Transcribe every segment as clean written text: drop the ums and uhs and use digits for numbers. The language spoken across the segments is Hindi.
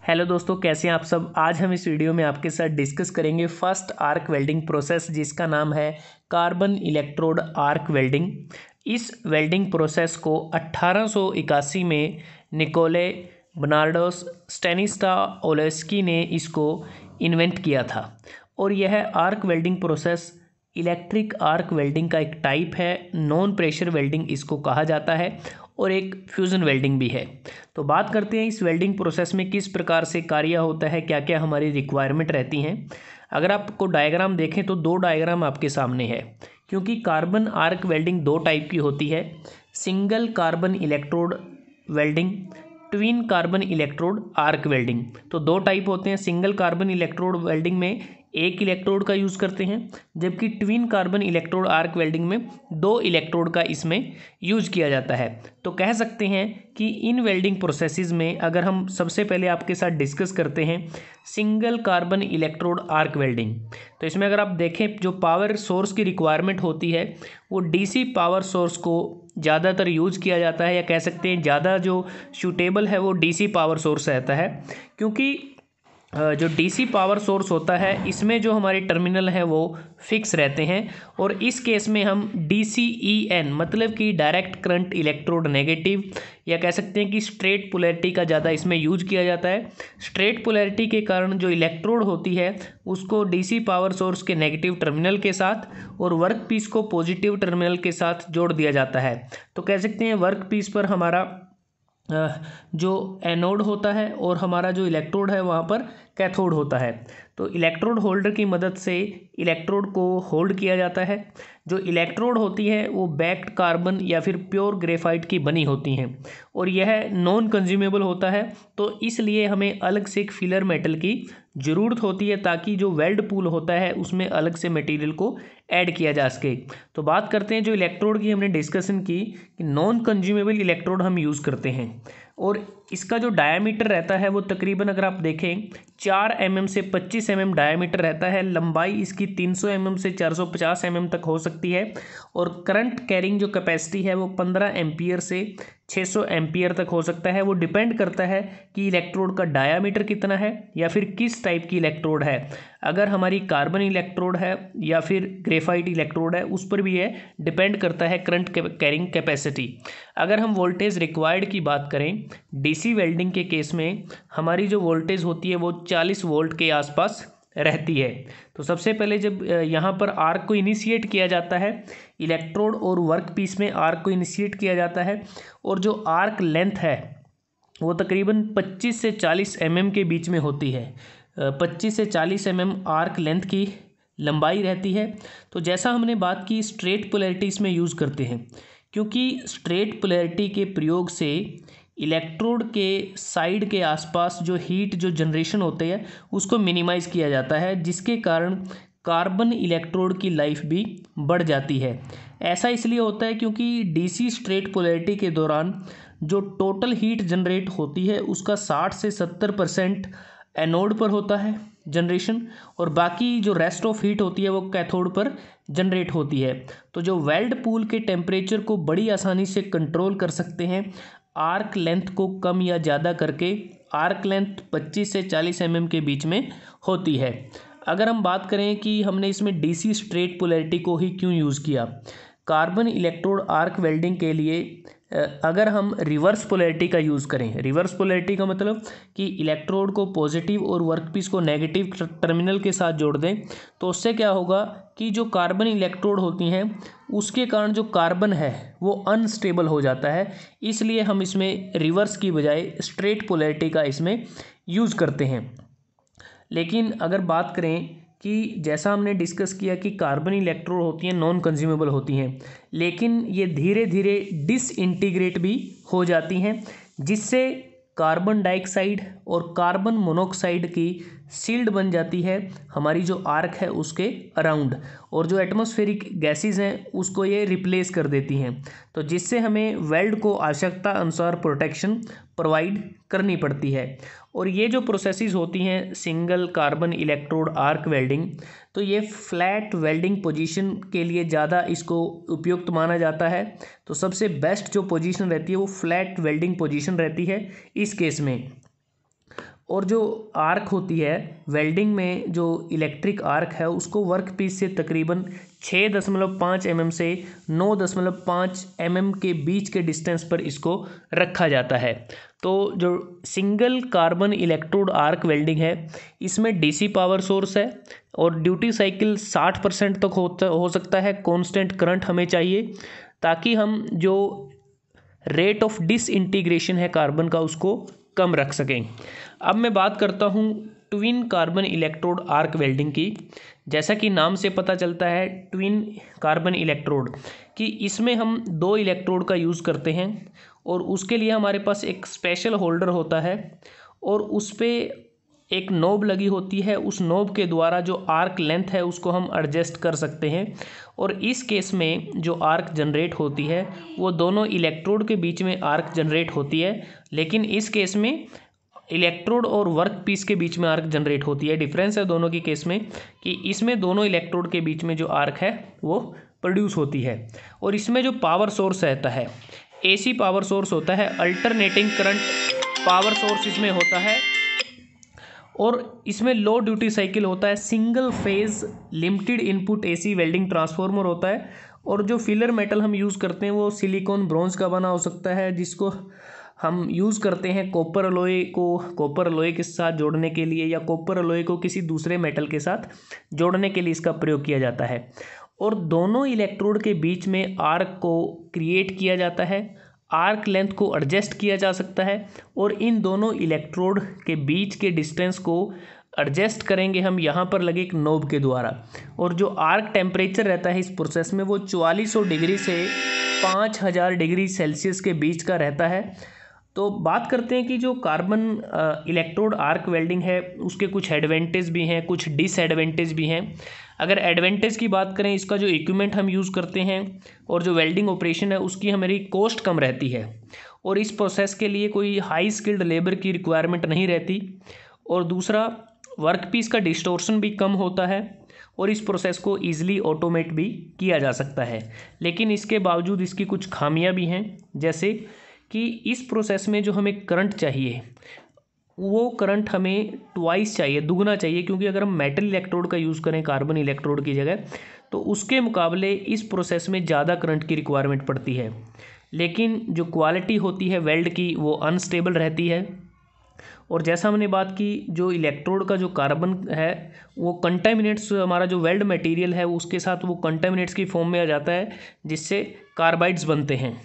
हेलो दोस्तों, कैसे हैं आप सब। आज हम इस वीडियो में आपके साथ डिस्कस करेंगे फर्स्ट आर्क वेल्डिंग प्रोसेस, जिसका नाम है कार्बन इलेक्ट्रोड आर्क वेल्डिंग। इस वेल्डिंग प्रोसेस को 1881 में निकोले बर्नार्डोस स्टेनिस्ला ओलेस्की ने इसको इन्वेंट किया था। और यह arc welding process electric arc welding का एक टाइप है। नॉन प्रेशर वेल्डिंग इसको कहा जाता है और एक फ्यूज़न वेल्डिंग भी है। तो बात करते हैं इस वेल्डिंग प्रोसेस में किस प्रकार से कार्य होता है, क्या क्या हमारी रिक्वायरमेंट रहती हैं। अगर आपको डायग्राम देखें तो दो डायग्राम आपके सामने है, क्योंकि कार्बन आर्क वेल्डिंग दो टाइप की होती है। Single carbon electrode welding, twin carbon electrode arc welding. तो दो टाइप होते हैं। सिंगल कार्बन इलेक्ट्रोड वेल्डिंग में एक इलेक्ट्रोड का यूज़ करते हैं, जबकि twin carbon electrode arc welding में दो इलेक्ट्रोड का इसमें यूज़ किया जाता है। तो कह सकते हैं कि इन वेल्डिंग प्रोसेसेस में अगर हम सबसे पहले आपके साथ डिस्कस करते हैं single carbon electrode arc welding, तो इसमें अगर आप देखें जो पावर सोर्स की रिक्वायरमेंट होती है वो डीसी पावर सोर्स को ज़्यादातर यूज़ किया जाता है, या कह सकते हैं ज़्यादा जो सूटेबल है वो डीसी पावर सोर्स रहता है। क्योंकि जो डीसी पावर सोर्स होता है इसमें जो हमारे टर्मिनल हैं वो फिक्स रहते हैं, और इस केस में हम DCEN मतलब कि डायरेक्ट करंट इलेक्ट्रोड नेगेटिव, या कह सकते हैं कि स्ट्रेट पोलैरिटी का ज़्यादा इसमें यूज किया जाता है। स्ट्रेट पोलैरिटी के कारण जो इलेक्ट्रोड होती है उसको डीसी पावर सोर्स के नेगेटिव टर्मिनल के साथ और वर्क पीस को पॉजिटिव टर्मिनल के साथ जोड़ दिया जाता है। तो कह सकते हैं वर्क पीस पर हमारा जो एनोड होता है और हमारा जो इलेक्ट्रोड है वहाँ पर कैथोड होता है। तो इलेक्ट्रोड होल्डर की मदद से इलेक्ट्रोड को होल्ड किया जाता है। जो इलेक्ट्रोड होती है वो बैक्ड कार्बन या फिर प्योर ग्रेफाइट की बनी होती हैं, और यह नॉन कंज्यूमेबल होता है। तो इसलिए हमें अलग से एक फिलर मेटल की ज़रूरत होती है, ताकि जो वेल्ड पूल होता है उसमें अलग से मटेरियल को ऐड किया जा सके। तो बात करते हैं जो इलेक्ट्रोड की हमने डिस्कशन की कि नॉन कंज्यूमेबल इलेक्ट्रोड हम यूज़ करते हैं, और इसका जो डायामीटर रहता है वो तकरीबन अगर आप देखें 4 mm से 25 mm डायामीटर रहता है। लंबाई इसकी 300 mm से 450 mm तक हो सकती है, और करंट कैरिंग जो कैपेसिटी है वो 15 एम्पियर से 600 एम्पियर तक हो सकता है। वो डिपेंड करता है कि इलेक्ट्रोड का डायामीटर कितना है या फिर किस टाइप की इलेक्ट्रोड है। अगर हमारी कार्बन इलेक्ट्रोड है या फिर ग्रेफाइट इलेक्ट्रोड है, उस पर भी ये डिपेंड करता है करंट कैरिंग कैपेसिटी। अगर हम वोल्टेज रिक्वायर्ड की बात करें डीसी वेल्डिंग के केस में, हमारी जो वोल्टेज होती है वो 40 वोल्ट के आसपास रहती है। तो सबसे पहले जब यहाँ पर आर्क को इनिशिएट किया जाता है, इलेक्ट्रोड और वर्क पीस में आर्क को इनिशिएट किया जाता है, और जो आर्क लेंथ है वो तकरीबन 25 से 40 mm के बीच में होती है। 25 से 40 mm आर्क लेंथ की लंबाई रहती है। तो जैसा हमने बात की स्ट्रेट पोलैरिटी इसमें यूज़ करते हैं, क्योंकि स्ट्रेट पोलैरिटी के प्रयोग से इलेक्ट्रोड के साइड के आसपास जो हीट जो जनरेशन होते हैं उसको मिनिमाइज़ किया जाता है, जिसके कारण कार्बन इलेक्ट्रोड की लाइफ भी बढ़ जाती है। ऐसा इसलिए होता है क्योंकि डीसी स्ट्रेट पोलैरिटी के दौरान जो टोटल हीट जनरेट होती है उसका 60 से 70% एनोड पर होता है जनरेशन, और बाकी जो रेस्ट ऑफ हीट होती है वो कैथोड पर जनरेट होती है। तो जो वेल्ड पूल के टेम्परेचर को बड़ी आसानी से कंट्रोल कर सकते हैं आर्क लेंथ को कम या ज़्यादा करके। आर्क लेंथ 25 से 40 mm के बीच में होती है। अगर हम बात करें कि हमने इसमें डीसी स्ट्रेट पोलैरिटी को ही क्यों यूज़ किया, कार्बन इलेक्ट्रोड आर्क वेल्डिंग के लिए अगर हम रिवर्स पोलैरिटी का यूज़ करें, रिवर्स पोलैरिटी का मतलब कि इलेक्ट्रोड को पॉजिटिव और वर्कपीस को नेगेटिव टर्मिनल के साथ जोड़ दें, तो उससे क्या होगा कि जो कार्बन इलेक्ट्रोड होती हैं उसके कारण जो कार्बन है वो अनस्टेबल हो जाता है। इसलिए हम इसमें रिवर्स की बजाय स्ट्रेट पोलैरिटी का इसमें यूज़ करते हैं। लेकिन अगर बात करें कि जैसा हमने डिस्कस किया कि कार्बन इलेक्ट्रोड होती हैं नॉन कंज्यूमेबल होती हैं, लेकिन ये धीरे धीरे डिसइंटीग्रेट भी हो जाती हैं, जिससे कार्बन डाइऑक्साइड और कार्बन मोनोऑक्साइड की शील्ड बन जाती है हमारी जो आर्क है उसके अराउंड, और जो एटमॉस्फेरिक गैसेस हैं उसको ये रिप्लेस कर देती हैं। तो जिससे हमें वेल्ड को आवश्यकता अनुसार प्रोटेक्शन प्रोवाइड करनी पड़ती है। और ये जो प्रोसेसेस होती हैं single carbon electrode arc welding, तो ये फ्लैट वेल्डिंग पोजीशन के लिए ज़्यादा इसको उपयुक्त माना जाता है। तो सबसे बेस्ट जो पोजीशन रहती है वो फ्लैट वेल्डिंग पोजीशन रहती है इस केस में। और जो आर्क होती है वेल्डिंग में, जो इलेक्ट्रिक आर्क है उसको वर्क पीस से तकरीबन 6.5 mm से 9.5 mm के बीच के डिस्टेंस पर इसको रखा जाता है। तो जो single carbon electrode arc welding है इसमें डीसी पावर सोर्स है और ड्यूटी साइकिल 60% तक हो सकता है। कांस्टेंट करंट हमें चाहिए ताकि हम जो रेट ऑफ डिसइंटीग्रेशन है कार्बन का उसको कम रख सकें। अब मैं बात करता हूँ twin carbon electrode arc welding की। जैसा कि नाम से पता चलता है ट्विन कार्बन इलेक्ट्रोड कि इसमें हम 2 इलेक्ट्रोड का यूज़ करते हैं और उसके लिए हमारे पास एक स्पेशल होल्डर होता है और उस पर एक नोब लगी होती है। उस नोब के द्वारा जो आर्क लेंथ है उसको हम एडजस्ट कर सकते हैं और इस केस में जो आर्क जनरेट होती है वो दोनों इलेक्ट्रोड के बीच में आर्क जनरेट होती है, लेकिन इस केस में इलेक्ट्रोड और वर्क पीस के बीच में आर्क जनरेट होती है। डिफरेंस है दोनों की केस में कि इसमें दोनों इलेक्ट्रोड के बीच में जो आर्क है वो प्रोड्यूस होती है। और इसमें जो पावर सोर्स रहता है एसी पावर सोर्स होता है, अल्टरनेटिंग करंट पावर सोर्स इसमें होता है और इसमें लो ड्यूटी साइकिल होता है। Single phase limited input AC welding transformer होता है और जो फिलर मेटल हम यूज़ करते हैं वो सिलिकॉन ब्रॉन्ज का बना हो सकता है, जिसको हम यूज़ करते हैं कॉपर अलॉय के साथ जोड़ने के लिए या कॉपर अलॉय को किसी दूसरे मेटल के साथ जोड़ने के लिए इसका प्रयोग किया जाता है। और दोनों इलेक्ट्रोड के बीच में आर्क को क्रिएट किया जाता है, आर्क लेंथ को एडजस्ट किया जा सकता है और इन दोनों इलेक्ट्रोड के बीच के डिस्टेंस को एडजस्ट करेंगे हम यहाँ पर लगे एक नोब के द्वारा। और जो आर्क टेम्परेचर रहता है इस प्रोसेस में वो 4400 डिग्री से 5000 डिग्री सेल्सियस के बीच का रहता है। तो बात करते हैं कि जो कार्बन इलेक्ट्रोड आर्क वेल्डिंग है उसके कुछ एडवांटेज भी हैं, कुछ डिसएडवांटेज भी हैं। अगर एडवांटेज की बात करें, इसका जो इक्विपमेंट हम यूज़ करते हैं और जो वेल्डिंग ऑपरेशन है उसकी हमारी कॉस्ट कम रहती है और इस प्रोसेस के लिए कोई हाई स्किल्ड लेबर की रिक्वायरमेंट नहीं रहती। और दूसरा, वर्क पीस का डिस्टॉर्शन भी कम होता है और इस प्रोसेस को ईजिली ऑटोमेट भी किया जा सकता है। लेकिन इसके बावजूद इसकी कुछ खामियां भी हैं, जैसे कि इस प्रोसेस में जो हमें करंट चाहिए वो करंट हमें ट्वाइस चाहिए, दुगना चाहिए, क्योंकि अगर हम मेटल इलेक्ट्रोड का यूज़ करें कार्बन इलेक्ट्रोड की जगह तो उसके मुकाबले इस प्रोसेस में ज़्यादा करंट की रिक्वायरमेंट पड़ती है। लेकिन जो क्वालिटी होती है वेल्ड की वो अनस्टेबल रहती है। और जैसा हमने बात की, जो इलेक्ट्रोड का जो कार्बन है वो कंटामिनेट्स, हमारा जो वेल्ड मटेरियल है उसके साथ वो कंटामिनेट्स की फॉर्म में आ जाता है जिससे कार्बाइड्स बनते हैं।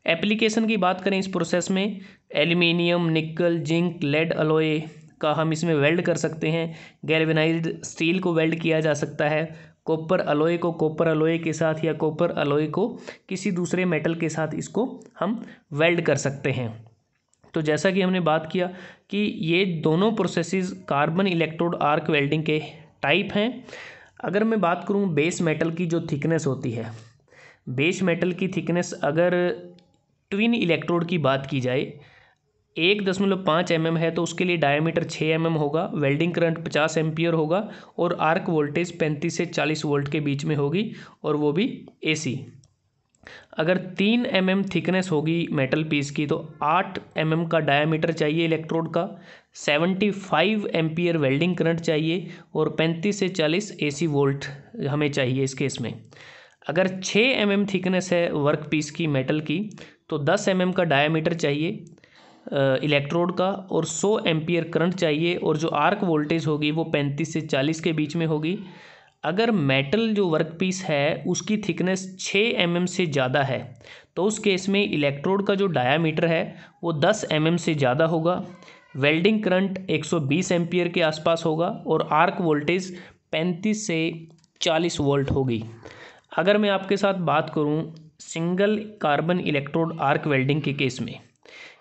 एप्लीकेशन की बात करें इस प्रोसेस में, एल्यूमिनियम, निकल, जिंक, लेड अलॉय का हम इसमें वेल्ड कर सकते हैं। गैल्वेनाइज्ड स्टील को वेल्ड किया जा सकता है। कॉपर अलॉय को कॉपर अलॉय के साथ या कॉपर अलॉय को किसी दूसरे मेटल के साथ इसको हम वेल्ड कर सकते हैं। तो जैसा कि हमने बात किया कि ये दोनों processes carbon electrode arc welding के टाइप हैं। अगर मैं बात करूं बेस मेटल की जो थिकनेस होती है, बेस मेटल की थिकनेस अगर ट्विन इलेक्ट्रोड की बात की जाए 1.5 mm है तो उसके लिए डायमीटर 6 mm होगा, वेल्डिंग करंट 50 एम्पियर होगा और आर्क वोल्टेज 35 से 40 वोल्ट के बीच में होगी और वो भी एसी। अगर 3 mm थिकनेस होगी मेटल पीस की तो 8 mm का डायमीटर चाहिए इलेक्ट्रोड का, 75 एम्पियर वेल्डिंग करंट चाहिए और 35 से 40 एसी वोल्ट हमें चाहिए इस केस में। अगर 6 mm थिकनेस है वर्क पीस की मेटल की तो 10 mm का डायमीटर चाहिए इलेक्ट्रोड का और 100 एम्पियर करंट चाहिए और जो आर्क वोल्टेज होगी वो 35 से 40 के बीच में होगी। अगर मेटल जो वर्क पीस है उसकी थिकनेस 6 mm से ज़्यादा है तो उस केस में इलेक्ट्रोड का जो डायामीटर है वो 10 mm से ज़्यादा होगा, वेल्डिंग करंट 120 एम्पियर के आसपास होगा और आर्क वोल्टेज 35 से 40 वोल्ट होगी। अगर मैं आपके साथ बात करूं single carbon electrode arc welding के केस में,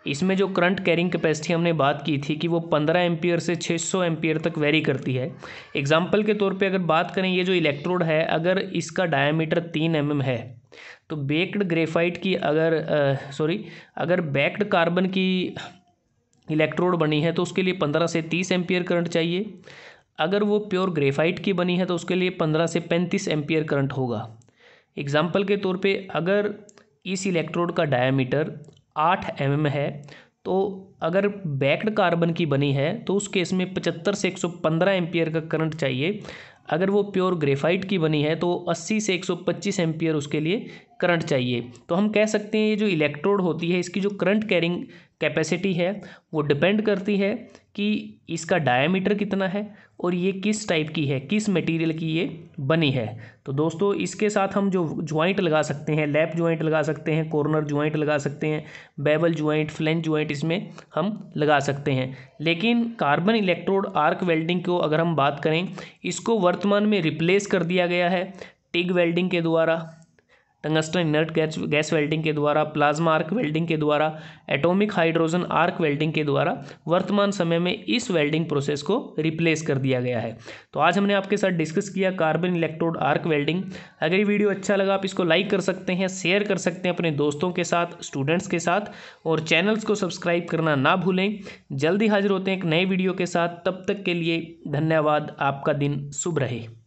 इसमें जो करंट कैरिंग कैपेसिटी हमने बात की थी कि वो 15 एम्पियर से 600 एम्पियर तक वेरी करती है। एग्जांपल के तौर पे अगर बात करें, ये जो इलेक्ट्रोड है अगर इसका डायमीटर 3 mm है तो बेक्ड ग्रेफाइट की अगर बेक्ड कार्बन की इलेक्ट्रोड बनी है तो उसके लिए 15 से 30 एम्पियर करंट चाहिए। अगर वो प्योर ग्रेफाइट की बनी है तो उसके लिए 15 से 35 एम्पियर करंट होगा। एग्जाम्पल के तौर पे अगर इस इलेक्ट्रोड का डायमीटर 8 mm है तो अगर बैक्ड कार्बन की बनी है तो उस केस में 75 से 115 एम्पियर का करंट चाहिए। अगर वो प्योर ग्रेफाइट की बनी है तो 80 से 125 एम्पियर उसके लिए करंट चाहिए। तो हम कह सकते हैं ये जो इलेक्ट्रोड होती है इसकी जो करंट कैरिंग कैपेसिटी है वो डिपेंड करती है कि इसका डायामीटर कितना है और ये किस टाइप की है, किस मटेरियल की ये बनी है। तो दोस्तों इसके साथ हम जो ज्वाइंट लगा सकते हैं, लैप ज्वाइंट लगा सकते हैं, कॉर्नर ज्वाइंट लगा सकते हैं, बेवल ज्वाइंट, फ्लेंज ज्वाइंट इसमें हम लगा सकते हैं। लेकिन कार्बन इलेक्ट्रोड आर्क वेल्डिंग को अगर हम बात करें, इसको वर्तमान में रिप्लेस कर दिया गया है टिग वेल्डिंग के द्वारा, टंगस्टन इनर्ट गैस वेल्डिंग के द्वारा, प्लाज्मा आर्क वेल्डिंग के द्वारा, एटॉमिक हाइड्रोजन आर्क वेल्डिंग के द्वारा वर्तमान समय में इस वेल्डिंग प्रोसेस को रिप्लेस कर दिया गया है। तो आज हमने आपके साथ डिस्कस किया कार्बन इलेक्ट्रोड आर्क वेल्डिंग। अगर ये वीडियो अच्छा लगा आप इसको लाइक कर सकते हैं, शेयर कर सकते हैं अपने दोस्तों के साथ, स्टूडेंट्स के साथ, और चैनल्स को सब्सक्राइब करना ना भूलें। जल्दी हाजिर होते हैं एक नए वीडियो के साथ, तब तक के लिए धन्यवाद। आपका दिन शुभ रहे।